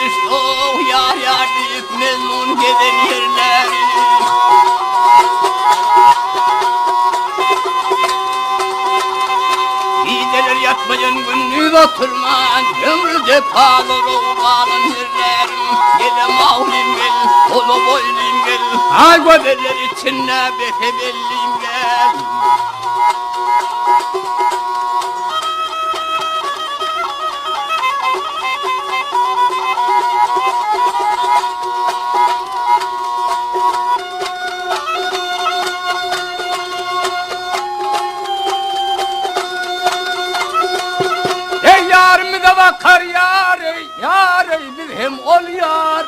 görüştük yar yar deyip memnun gelen yerleri. Geceler yatmayan gündüz oturman, ömrüde kalır o kalan yerlerim. Gele mağlim gel, olu boylum gel, ay göbeller içinde betebellim gel. Yarımı da bakar yar, yar bir hem ol yar.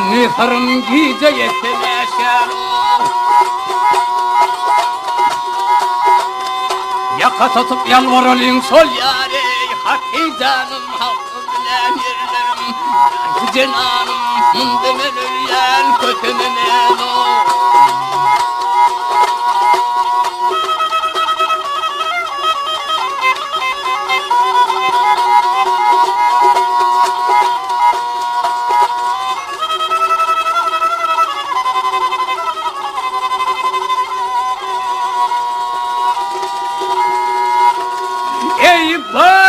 Nifarım gece yeteneşer. Yaka tutup yalvaralım sol yar, hakkı canım hakkı bilen yerlerim. Cenanım demen ölyen kötümemen o. Eyvah!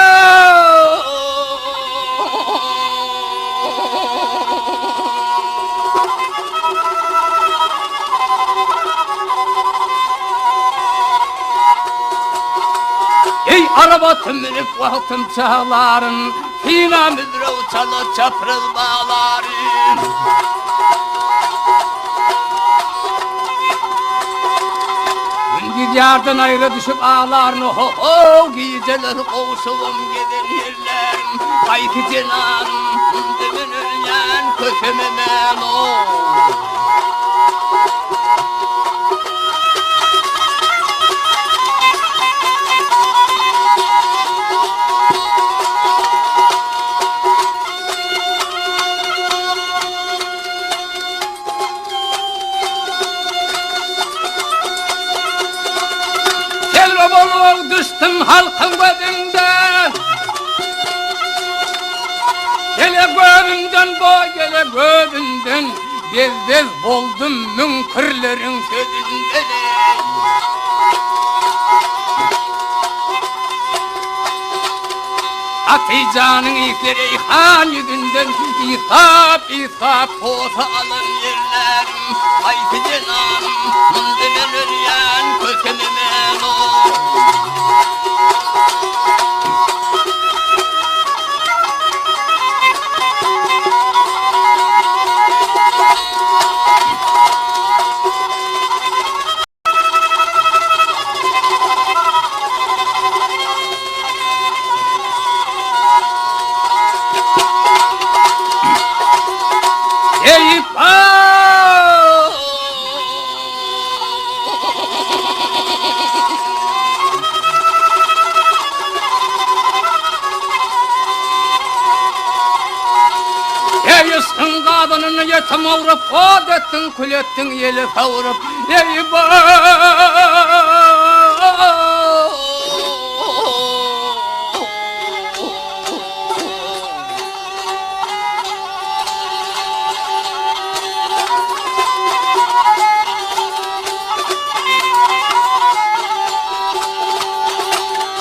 Ey araba tümünüp vaktim çağların, fina müdre uçalı çapraz bağların. Gün yardan ayrı düşüp ağlarını, ho ho geceler kovuşulum giden yerlerim. Haydi cenanım, demin ölyen kökememen o. Düştüm halkın gözünde, gele gözünden boy gele gözünden, bez buldum münkirlerin sözünden. Hatice'nin ilkleri han yüzünden, İsap posa alın yerlerim. Haydi cenanım, demen ölyen kökememen o. Eyüstün kadınını yetim avrup, od ettin kül ettin yeli kavurup.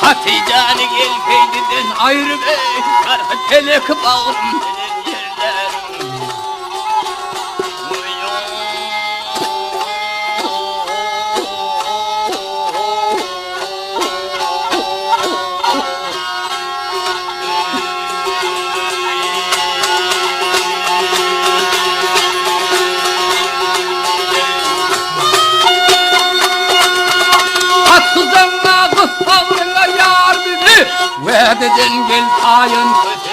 Hatice'ni gel peydiden ayrı bey, karı telek bağım denen yerlerim. Atsızdan nazı savrına yar bizi, ve dedin gel tayın kötü.